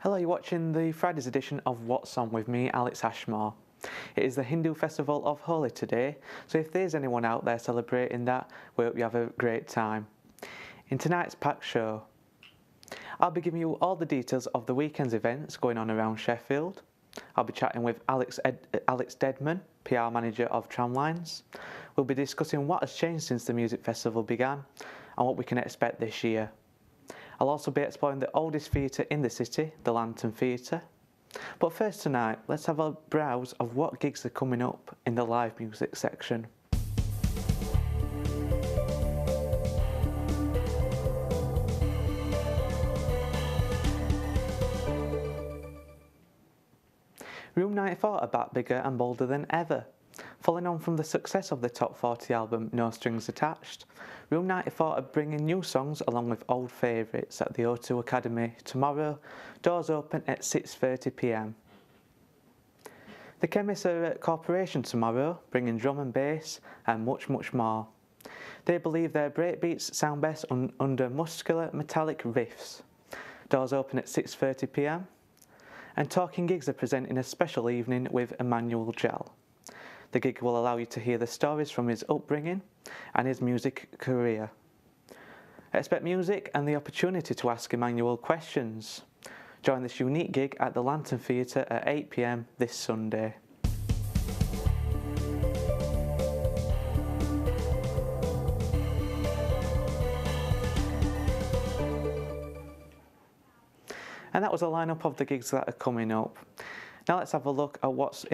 Hello, you're watching the Friday's edition of What's On with me, Alex Ashmore. It is the Hindu festival of Holi today, so if there's anyone out there celebrating that, we hope you have a great time. In tonight's packed show, I'll be giving you all the details of the weekend's events going on around Sheffield. I'll be chatting with Alex Deadman, PR manager of Tramlines. We'll be discussing what has changed since the music festival began and what we can expect this year. I'll also be exploring the oldest theatre in the city, the Lantern Theatre. But first tonight, let's have a browse of what gigs are coming up in the live music section. Room 94 are back bigger and bolder than ever. Following on from the success of the top 40 album No Strings Attached, Room 94 are bringing new songs along with old favourites at the O2 Academy tomorrow, doors open at 6:30 p.m. The Chemists are at Corporation tomorrow, bringing drum and bass and much more. They believe their breakbeats sound best under muscular metallic riffs. Doors open at 6:30 p.m. And Talking Gigs are presenting a special evening with Emmanuel Jal. The gig will allow you to hear the stories from his upbringing and his music career. Expect music and the opportunity to ask Emmanuel questions. Join this unique gig at the Lantern Theatre at 8 p.m. this Sunday. And that was a lineup of the gigs that are coming up. Now let's have a look at what's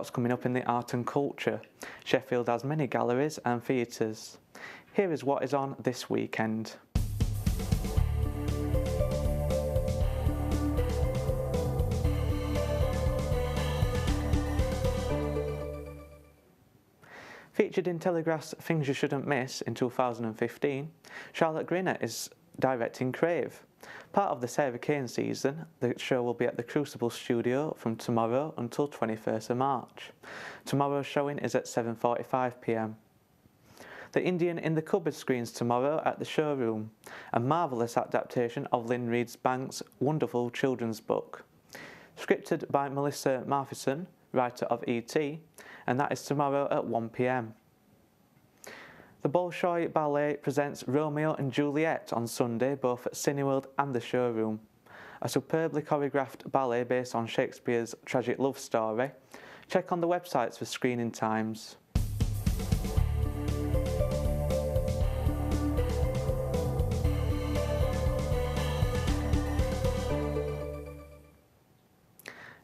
coming up in the art and culture. Sheffield has many galleries and theatres. Here is what is on this weekend. Featured in Telegraph's Things You Shouldn't Miss in 2015, Charlotte Grinner is directing Crave. Part of the Sarah Kane season, the show will be at the Crucible Studio from tomorrow until 21st of March. Tomorrow's showing is at 7:45 p.m. The Indian in the Cupboard screens tomorrow at the Showroom, a marvellous adaptation of Lynn Reed Banks' wonderful children's book. Scripted by Melissa Matheson, writer of E.T., and that is tomorrow at 1 p.m. The Bolshoi Ballet presents Romeo and Juliet on Sunday, both at Cineworld and the Showroom. A superbly choreographed ballet based on Shakespeare's tragic love story. Check on the websites for screening times.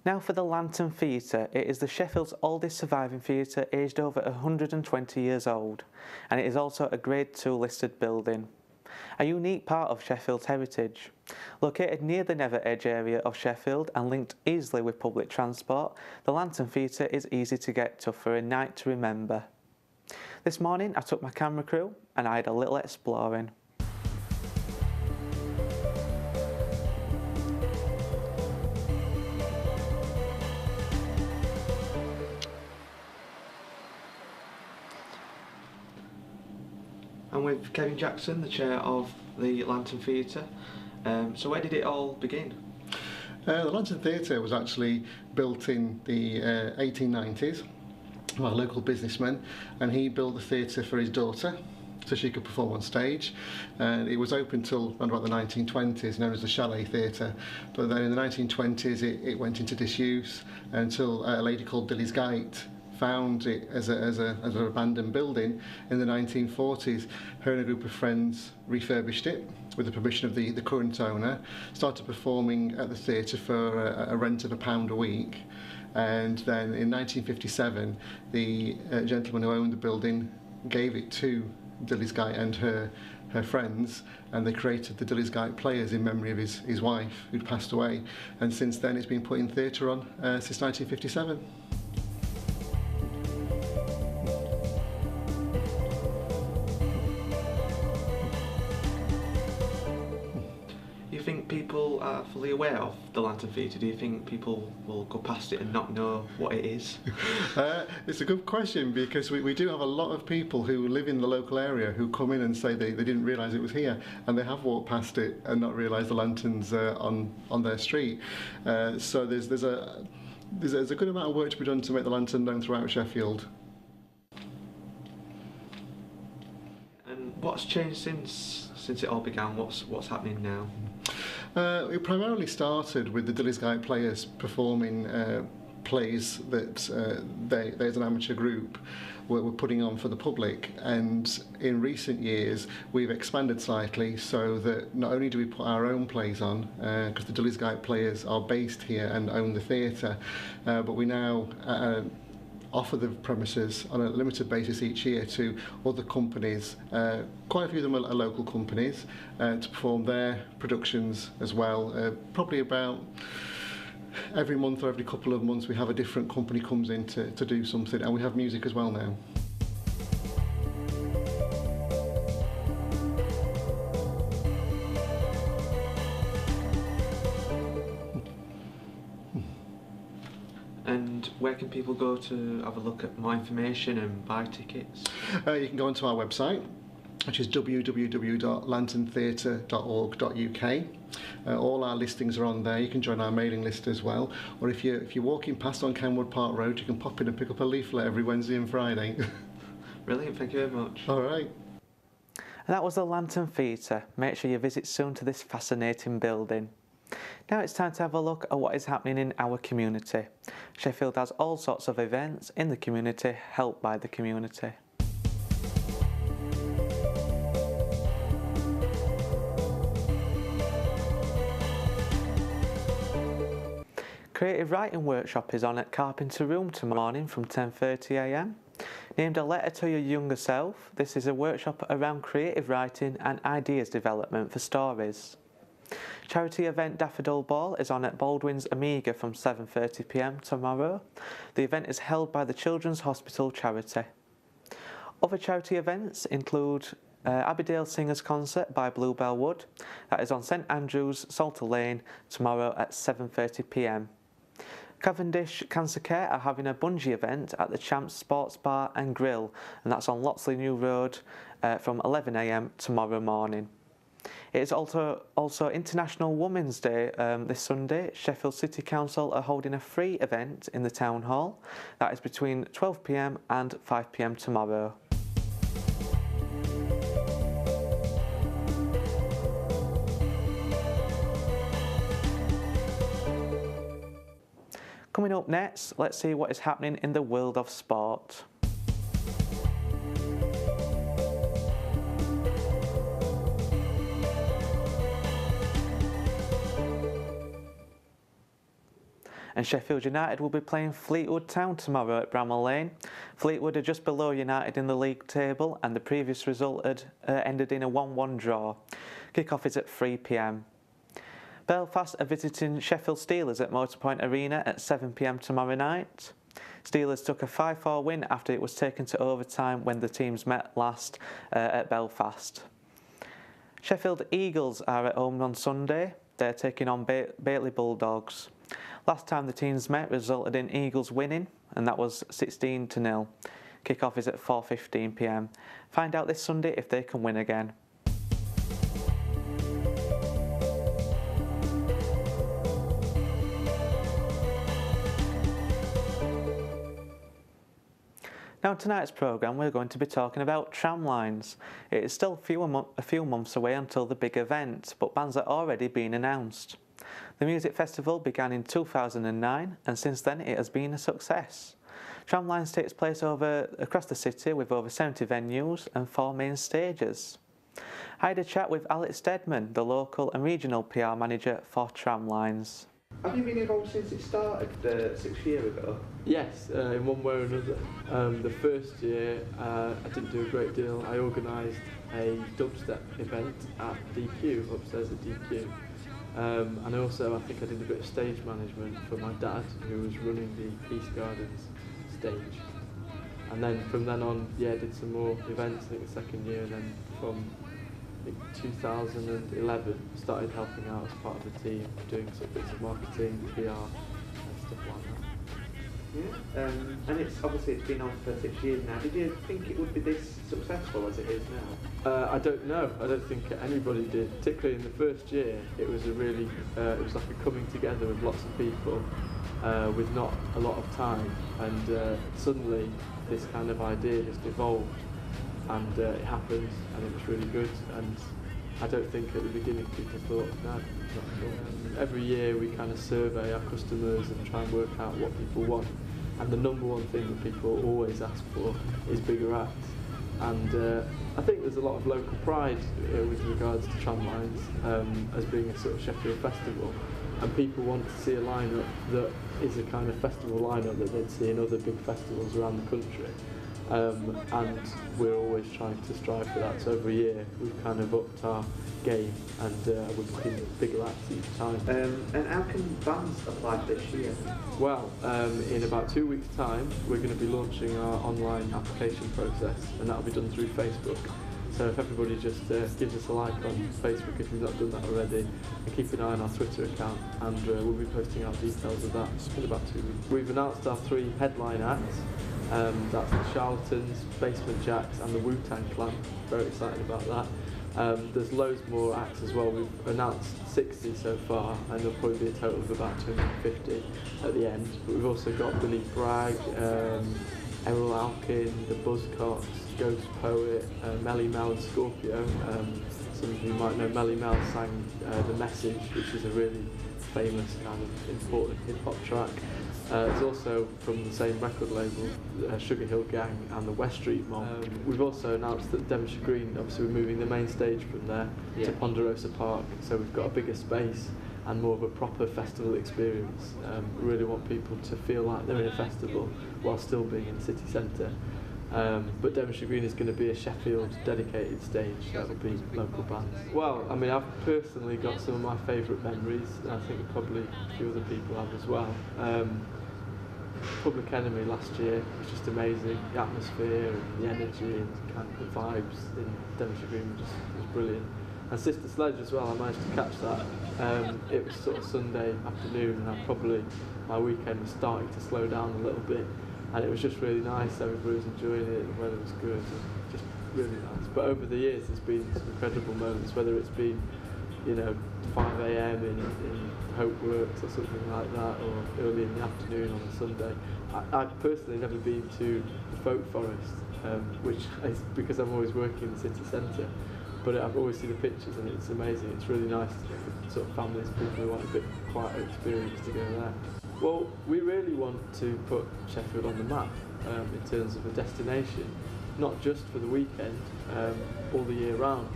Now for the Lantern Theatre. It is the Sheffield's oldest surviving theatre, aged over 120 years old, and it is also a Grade 2 listed building. A unique part of Sheffield's heritage. Located near the Never Edge area of Sheffield and linked easily with public transport, the Lantern Theatre is easy to get to for a night to remember. This morning I took my camera crew and I had a little exploring. I'm with Kevin Jackson, the chair of the Lantern Theatre. So where did it all begin? The Lantern Theatre was actually built in the 1890s by a local businessman, and he built the theatre for his daughter so she could perform on stage. And it was open till around about the 1920s, known as the Chalet Theatre, but then in the 1920s it went into disuse until a lady called Dilly's Gate found it as an abandoned building in the 1940s. Her and a group of friends refurbished it with the permission of the current owner, started performing at the theatre for a rent of £1 a week, and then in 1957 the gentleman who owned the building gave it to Dilly's Gate and her friends, and they created the Dilly's Gate Players in memory of his wife who'd passed away, and since then it's been put in theatre on since 1957. You think people are fully aware of the Lantern Theatre? Do you think people will go past it and not know what it is? It's a good question, because we do have a lot of people who live in the local area who come in and say they didn't realise it was here, and they have walked past it and not realised the lanterns on their street. So there's a good amount of work to be done to make the lantern known throughout Sheffield. And what's changed since it all began? What's happening now? We primarily started with the Dillisgate Players performing plays that they as an amateur group were putting on for the public, and in recent years we've expanded slightly so that not only do we put our own plays on, because the Dillisgate Players are based here and own the theatre, but we now offer the premises on a limited basis each year to other companies. Quite a few of them are local companies, to perform their productions as well. Probably about every month or every couple of months we have a different company comes in to do something, and we have music as well now. And where can people go to have a look at more information and buy tickets? You can go onto our website, which is www.lanterntheatre.org.uk. All our listings are on there. You can join our mailing list as well, or if you're walking past on Kenwood Park Road, you can pop in and pick up a leaflet every Wednesday and Friday. Brilliant, thank you very much. All right. And that was the Lantern Theatre. Make sure you visit soon to this fascinating building. Now it's time to have a look at what is happening in our community. Sheffield has all sorts of events in the community, helped by the community. Creative Writing Workshop is on at Carpenter Room tomorrow morning from 10:30 a.m. Named A Letter to Your Younger Self, this is a workshop around creative writing and ideas development for stories. Charity event Daffodil Ball is on at Baldwin's Amiga from 7:30 p.m. tomorrow. The event is held by the Children's Hospital charity. Other charity events include Abbeydale Singers Concert by Bluebell Wood. That is on St Andrews, Salter Lane, tomorrow at 7:30 p.m. Cavendish Cancer Care are having a bungee event at the Champs Sports Bar and Grill, and that's on Loxley New Road from 11 a.m. tomorrow morning. It is also International Women's Day this Sunday. Sheffield City Council are holding a free event in the Town Hall. That is between 12 p.m. and 5 p.m. tomorrow. Coming up next, let's see what is happening in the world of sport. And Sheffield United will be playing Fleetwood Town tomorrow at Bramall Lane. Fleetwood are just below United in the league table, and the previous result had ended in a 1-1 draw. Kick-off is at 3 p.m. Belfast are visiting Sheffield Steelers at Motorpoint Arena at 7 p.m. tomorrow night. Steelers took a 5-4 win after it was taken to overtime when the teams met last at Belfast. Sheffield Eagles are at home on Sunday. They're taking on Batley Bulldogs. Last time the teams met resulted in Eagles winning, and that was 16-0. Kick-off is at 4:15 p.m. Find out this Sunday if they can win again. Now, in tonight's programme, we're going to be talking about Tramlines. It is still a few months away until the big event, but bands are already being announced. The music festival began in 2009, and since then it has been a success. Tramlines takes place across the city with over 70 venues and 4 main stages. I had a chat with Alex Deadman, the local and regional PR manager for Tramlines. Have you been involved since it started 6 years ago? Yes, in one way or another. The first year I didn't do a great deal. I organised a dubstep event at DQ, upstairs at DQ. And also I think I did a bit of stage management for my dad, who was running the East Gardens stage. And then from then on, yeah, I did some more events, I think the second year, and then from think 2011, started helping out as part of the team, doing sort of bits of marketing, PR, and stuff like that. Yeah, and it's been on for 6 years now. Did you think it would be this successful as it is now? I don't know. I don't think anybody did. Particularly in the first year, it was it was like a coming together of lots of people with not a lot of time, and suddenly this kind of idea just evolved, and it happened, and it was really good. And I don't think at the beginning people thought, no, not sure. Every year we kind of survey our customers and try and work out what people want. And the number one thing that people always ask for is bigger acts. And I think there's a lot of local pride with regards to Tramlines as being a sort of Sheffield festival. And people want to see a lineup that is a kind of festival lineup that they'd see in other big festivals around the country. And we're always trying to strive for that. So every year we've kind of upped our game, and we're booking bigger acts each time. And how can bands apply this year? Well, in about 2 weeks' time, we're going to be launching our online application process, and that'll be done through Facebook. So if everybody just gives us a like on Facebook if you've not done that already, and keep an eye on our Twitter account, and we'll be posting out details of that in about 2 weeks. We've announced our 3 headline acts. That's the Charlatans, Basement Jacks and the Wu-Tang Clan. Very excited about that. There's loads more acts as well. We've announced 60 so far, and there'll probably be a total of about 250 at the end. But we've also got Billy Bragg, Errol Alkin, the Buzzcocks, Ghost Poet, Melly Mel and Scorpio. Some of you might know Melly Mel sang The Message, which is a really famous kind of important hip-hop track. It's also from the same record label, Sugar Hill Gang and the West Street Mob. We've also announced that Devonshire Green, obviously we're moving the main stage from there to Ponderosa Park, so we've got a bigger space and more of a proper festival experience. We really want people to feel like they're in a festival while still being in the city centre. But Devonshire Green is going to be a Sheffield dedicated stage, so that'll be local bands. Well, I mean, I've personally got some of my favourite memories, and I think probably a few other people have as well. Public Enemy last year was just amazing. The atmosphere and the energy and kind of the vibes in Devonshire Green was brilliant. And Sister Sledge as well, I managed to catch that. It was sort of Sunday afternoon, and my weekend was starting to slow down a little bit, and it was just really nice. Everybody was enjoying it, the weather was good, and just really nice. But over the years there's been some incredible moments, whether it's been 5 a.m. in Hope Works or something like that, or early in the afternoon on a Sunday. I've personally never been to the Folk Forest, which is because I'm always working in the city centre, but I've always seen the pictures and it's amazing. It's really nice for sort of families, people who want a bit quieter experience to go there. Well, we really want to put Sheffield on the map in terms of a destination, not just for the weekend, all the year round.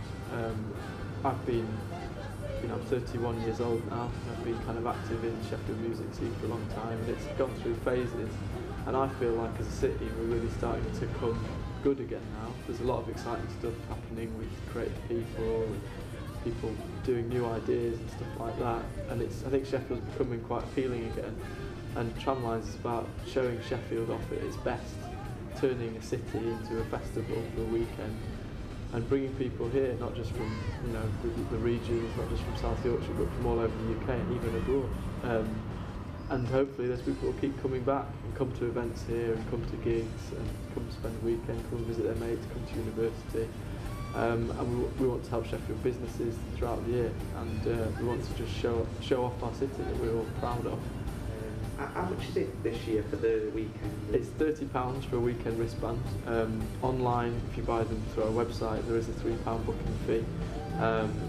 I'm 31 years old now, and I've been kind of active in the Sheffield music scene for a long time, and it's gone through phases, and I feel like as a city we're really starting to come good again now. There's a lot of exciting stuff happening with creative people and people doing new ideas and stuff like that, and I think Sheffield's becoming quite appealing again, and Tramlines is about showing Sheffield off at its best, turning a city into a festival for a weekend, and bringing people here, not just from the regions, not just from South Yorkshire, but from all over the UK and even abroad. And hopefully those people will keep coming back and come to events here and come to gigs and come spend a weekend, come visit their mates, come to university. And we want to help Sheffield businesses throughout the year, and we want to just show off our city that we're all proud of. How much is it this year for the weekend? It's £30 for a weekend wristband. Online, if you buy them through our website, there is a £3 booking fee.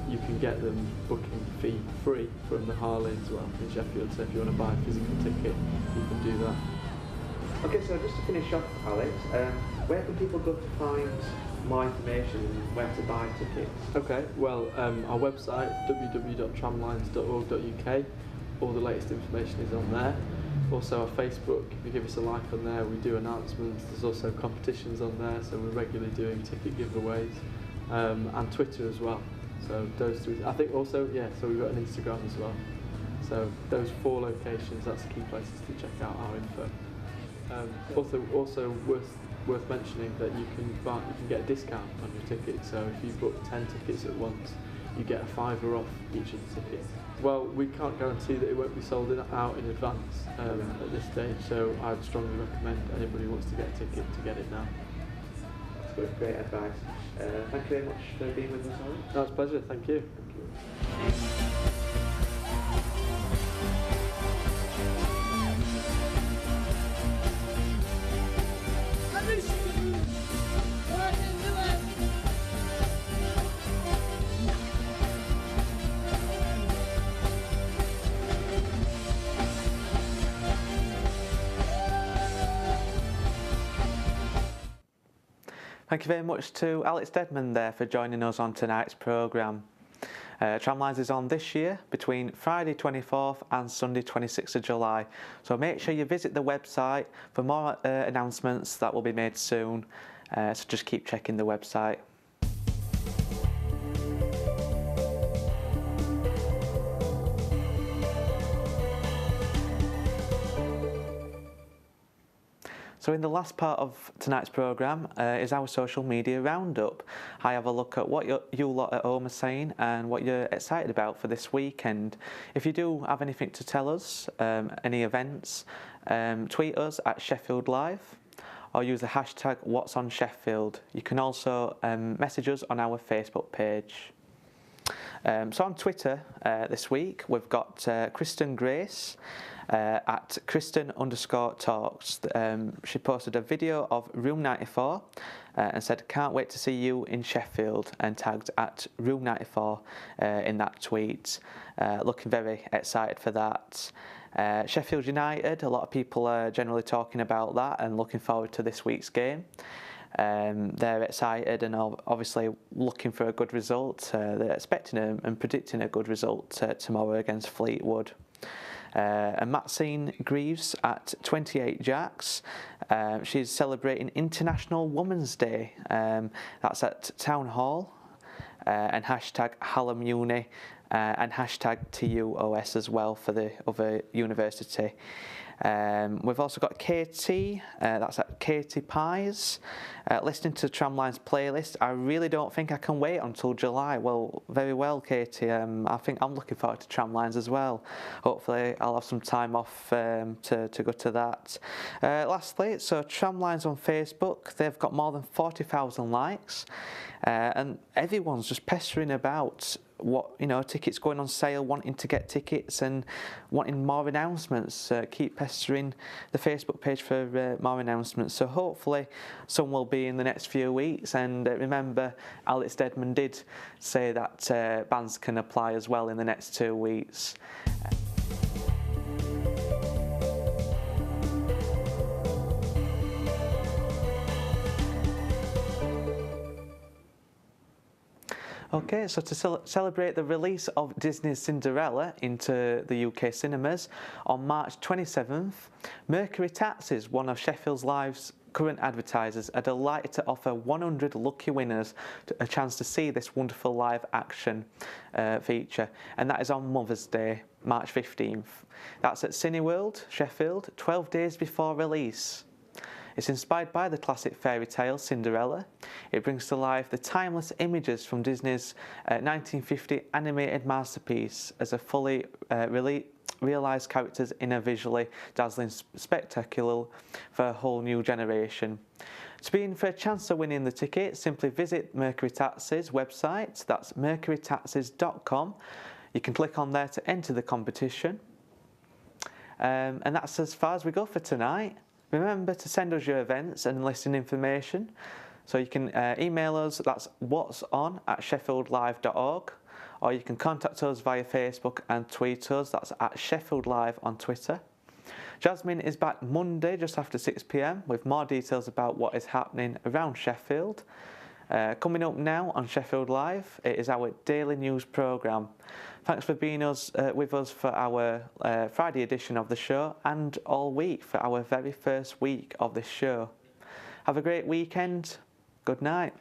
You can get them booking fee free from the Harley as well in Sheffield, so if you want to buy a physical ticket, you can do that. Okay, so just to finish off, Alex, where can people go to find more information and where to buy tickets? Okay, well, our website, www.tramlines.org.uk, all the latest information is on there. Also our Facebook, if you give us a like on there, we do announcements. There's also competitions on there, so we're regularly doing ticket giveaways, and Twitter as well. So those 3, I think also, so we've got an Instagram as well. So those 4 locations, that's the key places to check out our info. Also worth worth mentioning that you can get a discount on your ticket. So if you book 10 tickets at once, you get a £5 off each of the tickets. Well, we can't guarantee that it won't be sold out in advance at this stage, so I'd strongly recommend anybody who wants to get a ticket to get it now. That's good, great advice. Thank you very much for being with us, Alex. No, it's a pleasure, thank you. Thank you very much to Alex Deadman there for joining us on tonight's programme. Tramlines is on this year between Friday 24th and Sunday 26th of July, so make sure you visit the website for more announcements that will be made soon, so just keep checking the website. So in the last part of tonight's programme is our social media roundup. I have a look at what you lot at home are saying and what you're excited about for this weekend. If you do have anything to tell us, any events, tweet us at Sheffield Live or use the hashtag What's on Sheffield. You can also message us on our Facebook page. So on Twitter this week we've got Kristen Grace at Kristen_talks. She posted a video of Room 94 and said, "Can't wait to see you in Sheffield," and tagged at Room 94 in that tweet. Looking very excited for that. Sheffield United, a lot of people are generally talking about that and looking forward to this week's game. They're excited and obviously looking for a good result. They're expecting and predicting a good result tomorrow against Fleetwood. And Maxine Greaves at 28 Jacks, she's celebrating International Women's Day. That's at Town Hall, and hashtag Hallam Uni, and hashtag TUOS as well for the other university. We've also got Katie, that's at Katie Pies, listening to Tramlines playlist. I really don't think I can wait until July. Well, very well, Katie. I think I'm looking forward to Tramlines as well. Hopefully I'll have some time off to go to that. Lastly, so Tramlines on Facebook, they've got more than 40,000 likes, and everyone's just pestering about tickets going on sale, wanting to get tickets and wanting more announcements. Keep pestering the Facebook page for more announcements. So hopefully some will be in the next few weeks. And remember, Alex Deadman did say that bands can apply as well in the next 2 weeks. Okay, so to celebrate the release of Disney's Cinderella into the UK cinemas on March 27th, Mercury Taxis, one of Sheffield Live's current advertisers, are delighted to offer 100 lucky winners a chance to see this wonderful live action feature, and that is on Mother's Day, March 15th. That's at Cineworld, Sheffield, 12 days before release. It's inspired by the classic fairy tale Cinderella. It brings to life the timeless images from Disney's 1950 animated masterpiece as a fully realised characters in a visually dazzling spectacle for a whole new generation. To be in for a chance of winning the ticket, simply visit Mercury Taxis' website. That's mercurytaxis.com. You can click on there to enter the competition. And that's as far as we go for tonight. Remember to send us your events and listing information. So you can email us, that's whatson@sheffieldlive.org, or you can contact us via Facebook and tweet us, that's at Sheffield Live on Twitter. Jasmine is back Monday just after 6 p.m. with more details about what is happening around Sheffield. Coming up now on Sheffield Live, it is our daily news programme. Thanks for being with us for our Friday edition of the show and all week for our very first week of this show. Have a great weekend. Good night.